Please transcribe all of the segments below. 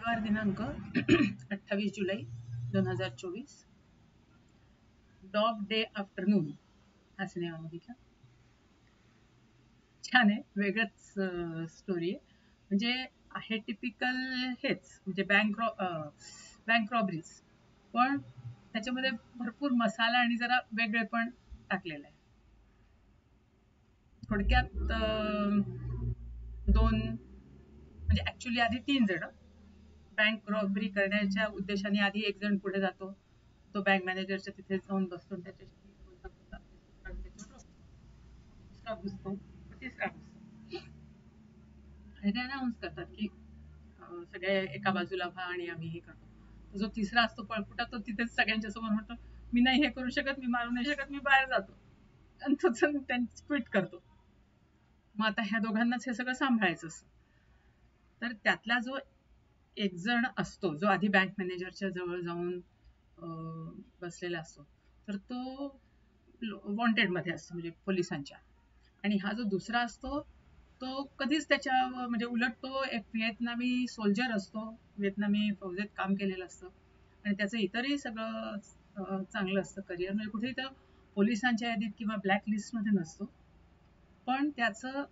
मंगळवार दिनांक 28 जुलै 2024. Dog day afternoon हा सिनेमा बघितला. छान आहे, वेगळंच स्टोरी आहे. म्हणजे आहे टिपिकल हेच, म्हणजे बँक रॉबरीज, पण त्याच्यामध्ये भरपूर मसाला आणि जरा वेगळे पण टाकलेलं आहे. थोडक्यात दोन, म्हणजे ऍक्च्युली आधी 3 जण बँक रॉबरी करण्याच्या उद्देशाने आधी एक जण पुढे जातो, तो बँक मॅनेजरच्या तिथे जाऊन बसतो, त्याच्याशी दुसरा घुसतो, तिसरा घुसतो आणि ते अनाऊन्स करतात की सगळे एका बाजूला व्हा आणि आम्ही हे करतो. जो तिसरा असतो पळपुटा, तो तिथेच सगळ्यांच्या समोर म्हणतो, मी नाही हे करू शकत, मी मारू नाही शकत, मी बाहेर जातो, आणि तो त्यांची ट्विट करतो. मग आता ह्या दोघांनाच हे सगळं सांभाळायचं असतं. तर त्यातला जो एक जण असतो, जो आधी बँक मॅनेजरच्या जवळ जाऊन बसलेला असतो, तर तो वॉन्टेड मध्ये असतो, म्हणजे पोलिसांच्या. आणि हा जो दुसरा असतो तो कधीच त्याच्या, म्हणजे उलट तो एक व्हिएतनामी सोल्जर असतो, व्हिएतनामी फौजेत काम केलेलं असतं आणि त्याचं इतरही सगळं चांगलं असतं करिअर, म्हणजे कुठेही तर पोलिसांच्या यादीत किंवा ब्लॅक लिस्टमध्ये नसतो. पण त्याचं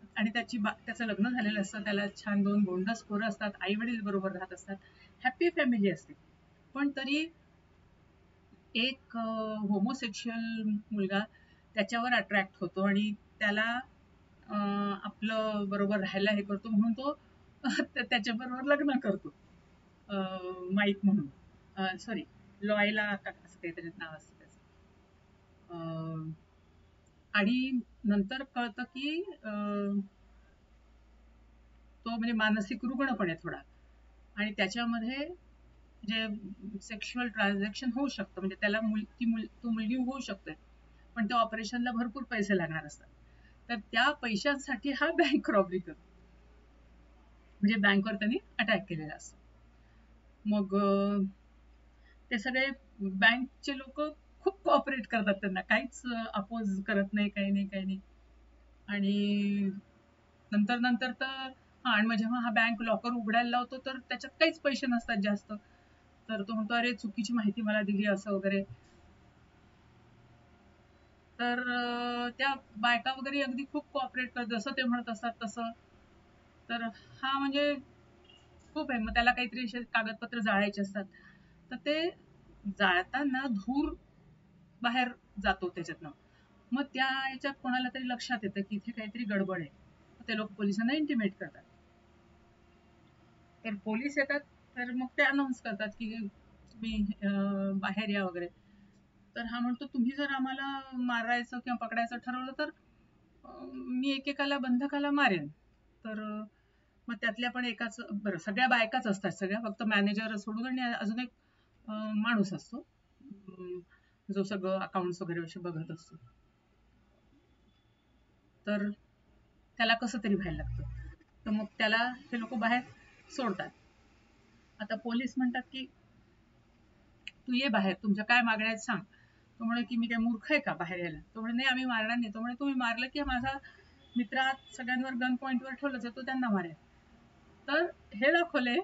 लग्न झालेलं असतं, त्याला छान 2 गोंडस पोरं असतात, आई वडील बरोबर राहत असतात, हॅपी फॅमिली असते. पण तरी एक होमोसेक्शुअल मुलगा त्याच्यावर अट्रॅक्ट होतो आणि त्याला आपलं बरोबर राहायला हे करतो, म्हणून तो त्याच्याबरोबर लग्न करतो. माईक म्हणून, सॉरी, लॉयला असं काहीतरी नाव असतं त्याचं. आणि नंतर कळतं की तो म्हणजे मानसिक रुग्ण पण आहे थोडा, आणि त्याच्यामध्ये जे सेक्शुअल ट्रान्झॅक्शन होऊ शकतं, म्हणजे त्याला तो मुलगी होऊ शकतोय, पण त्या ऑपरेशनला भरपूर पैसे लागणार असतात. तर त्या पैशांसाठी हा बँक रॉबरी करतो, म्हणजे बँकवर त्यांनी अटॅक केलेला असतो. मग ते सगळे बँकचे लोक खूप कोऑपरेट करतात, त्यांना काहीच अपोज करत नाही, काही नाही. आणि नंतर तर आणि मग जेव्हा हा बँक लॉकर उघडायला लावतो तर त्याच्यात काहीच पैसे नसतात जास्त, तर तो म्हणतो, अरे चुकीची माहिती मला दिली असं वगैरे. तर त्या बायका वगैरे अगदी खूप कोऑपरेट करतात, जसं ते म्हणत असतात तसं. तर हा म्हणजे खूप आहे. मग त्याला काहीतरी कागदपत्र जाळायचे असतात, तर ते जाळताना धूर बाहेर जातो त्याच्यातनं. मग त्या याच्यात कोणाला तरी लक्षात येतं की इथे काहीतरी गडबड आहे, ते लोक पोलिसांना इंटिमेट करतात. तर पोलीस येतात, तर मग ते अनाऊन्स करतात की तुम्ही बाहेर या वगैरे. तर हा म्हणतो, तुम्ही जर आम्हाला मारायचं किंवा पकडायचं ठरवलं तर मी एकेकाला बंधकाला मारेन. तर मग त्यातल्या पण एकाच, बरं सगळ्या बायकाच असतात सगळ्या, फक्त मॅनेजर सोडून, आणि अजून एक माणूस असतो जो सगळं अकाउंट्स वगैरे असे बघत असतो. तर त्याला कसं तरी व्हायला लागतं, तर मग त्याला हे लोक बाहेर सोडतात. आता पोलीस म्हणतात की तू ये बाहेर, तुमच्या काय मागण्या आहेत सांग. तो म्हणे की मी काय मूर्ख आहे का बाहेर यायला. तो म्हणे नाही, आम्ही मारणार नाही. तो म्हणे तुम्ही मारलं की माझा मित्र आत सगळ्यांवर गन पॉइंटवर ठेवलं जातो, त्यांना मारेल. तर हे दाखवले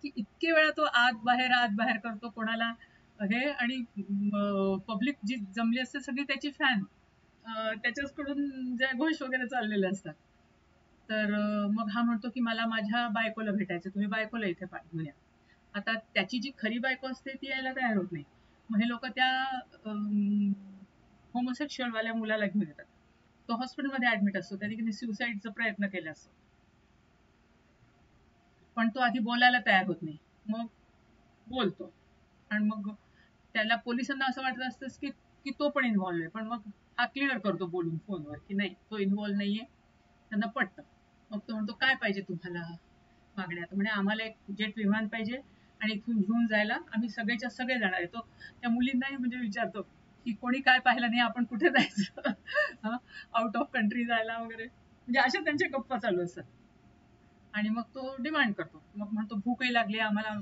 की इतके वेळा तो आत बाहेर करतो कोणाला हे, आणि पब्लिक जी जमली असते सगळी त्याची फॅन, त्याच्याकडून जयघोष वगैरे चाललेले असतात. तर मग हा म्हणतो की मला माझ्या बायकोला भेटायचं, तुम्ही बायकोला इथे पाठवून या. आता त्याची जी खरी बायको असते ती यायला तयार होत नाही. मग हे लोक त्या होमोसेक्शुअल वाल्या मुलाला घेऊन येतात. तो हॉस्पिटलमध्ये ऍडमिट असतो, त्याने सुसाईडचा प्रयत्न केला असतो, पण तो आधी बोलायला तयार होत नाही. मग बोलतो, आणि मग त्याला पोलिसांना असं वाटत असतं की की तो पण इन्व्हॉल्व्ह आहे, पण मग हा क्लिअर करतो बोलून फोनवर की नाही, तो इन्व्हॉल्व्ह नाहीये. त्यांना पटतं. मग तो म्हणतो, काय पाहिजे तुम्हाला मागण्या. तर म्हणे आम्हाला एक जेट विमान पाहिजे आणि इथून घेऊन जायला आम्ही सगळेच्या सगळे जाणार आहे. तो त्या मुलींनाही म्हणजे विचारतो की कोणी काय पाहिलं नाही, आपण कुठे जायचं, आउट ऑफ कंट्री जायला वगैरे, म्हणजे अशा त्यांच्या गप्पा चालू असतात. आणि मग तो डिमांड करतो, मग म्हणतो भूकही लागली, आम्हाला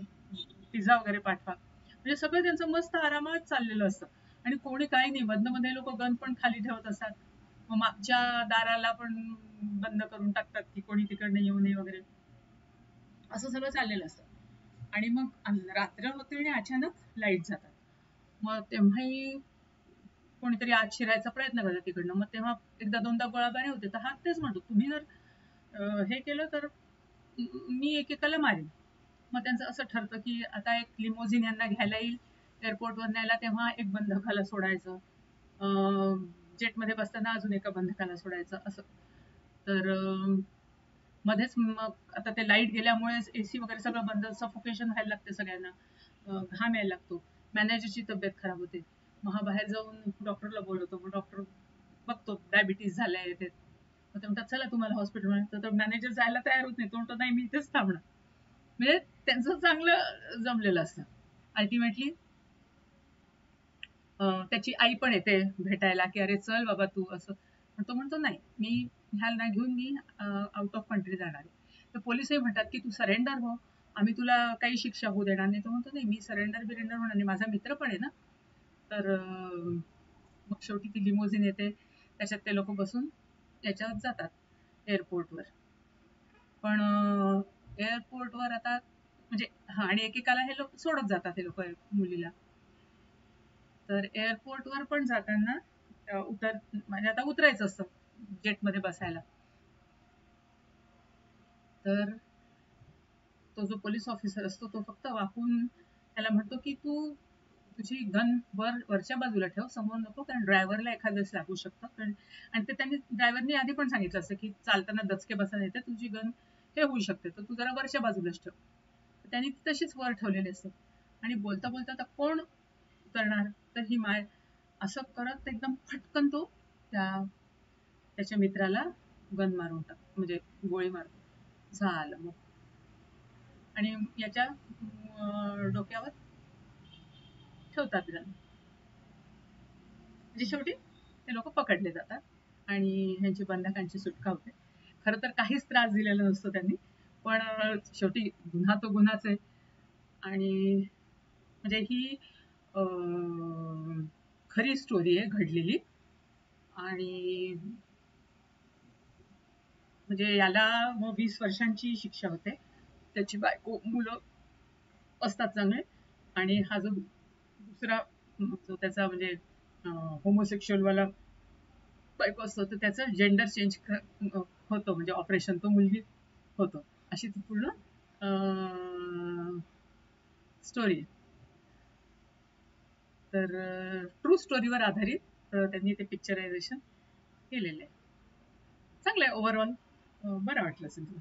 पिझ्झा वगैरे पाठवा. म्हणजे सगळं त्यांचं मस्त आरामात चाललेलं असतं, आणि कोणी काही नाही. मध्ये लोक गन पण खाली ठेवत असतात, मग मागच्या दाराला पण बंद करून टाकतात की कोणी तिकडनं येऊ नये वगैरे, असं सगळं चाललेलं असतं. आणि मग रात्र होते आणि अचानक लाईट जातात. मग तेव्हाही कोणीतरी आत शिरायचा प्रयत्न करतात तिकडनं. मग तेव्हा एकदा दोनदा गोळाबारी होते. तर हा तेच म्हणतो, तुम्ही जर हे केलं तर मी एकेकाला मारेन. मग त्यांचं असं ठरतं की आता एक लिमोझिन यांना घ्यायला येईल एअरपोर्टवर न्यायला, तेव्हा एक बंधकाला सोडायचं, जेटमध्ये बसताना अजून एका बंधकाला सोडायचं असं. तर मध्येच मग आता ते लाईट गेल्यामुळे एसी वगैरे सगळं बंद, सफोकेशन व्हायला लागते सगळ्यांना, घाम यायला लागतो, मॅनेजरची तब्येत खराब होते. मग हा बाहेर जाऊन डॉक्टरला बोलवतो. मग डॉक्टर बघतो डायबिटीज झालंय ते. मग ते म्हणतात चला तुम्हाला हॉस्पिटलमध्ये. तर मॅनेजर जायला तयार होत नाही, तो म्हणतो नाही मी इथेच थांबणार. म्हणजे त्यांचं चांगलं जमलेलं असतं. अल्टिमेटली त्याची आई पण येते भेटायला की अरे चल बाबा तू असं. पण तो म्हणतो नाही, मी ह्याला घेऊन मी आउट ऑफ कंट्री जाणार आहे. तर पोलिसही म्हणतात की तू सरेंडर हो, आम्ही तुला काही शिक्षा होऊ देणार नाही. तो म्हणतो नाही, मी सरेंडर होणार नाही, माझा मित्र पण आहे ना. तर मग शेवटी ती लिमोझिन येते, त्याच्यात ते लोक बसून याच्यात जातात एअरपोर्टवर. पण एअरपोर्टवर आता म्हणजे हा, आणि एकेकाला हे लोक सोडत जातात हे लोक मुलीला. तर एअरपोर्टवर पण जाताना म्हणजे आता उतरायचं असतं जेटमध्ये बसायला. तर तो जो पोलीस ऑफिसर असतो तो फक्त वाकून त्याला म्हणतो की तू तुझी गन वरच्या बाजूला ठेव, समोर नको, कारण ड्रायव्हरला एखाद्या वेळेस लागू शकतं. आणि ते त्यांनी ड्रायव्हरनी आधी पण सांगितलं असतं की चालताना दचके बसायला येते, तुझी गन हे होऊ शकते, तर तू जरा वरच्या बाजूलाच ठेव. त्यांनी तशीच वर ठेवलेली असते. आणि बोलता बोलता आता कोण उतरणार, तर ही माय असं करत एकदम फटकन तो त्याच्या मित्राला गन मारून म्हणजे गोळी मारतो. झालं मग. आणि याच्या डोक्यावर ठेवतात गन. म्हणजे शेवटी ते लोक पकडले जातात आणि ह्यांची बंधकांची सुटका होते. खरं तर काहीच त्रास दिलेला नसतो त्यांनी, पण शेवटी गुन्हा तो गुन्हाच आहे. आणि म्हणजे ही खरी स्टोरी आहे घडलेली. आणि म्हणजे याला मग 20 वर्षांची शिक्षा होते. त्याची बायको मुलं असतात चांगले. आणि हा जो दुसरा जो त्याचा म्हणजे होमोसेक्शुअल वाला बायको असतो, तर त्याचं जेंडर चेंज होतो, म्हणजे ऑपरेशन, तो मुलगी होतो. अशी ती पूर्ण स्टोरी. तर ट्रू स्टोरीवर आधारित त्यांनी ते पिक्चरायझेशन केलेलं आहे. चांगलं आहे ओव्हरऑल. बरं वाटलं असेल तुला.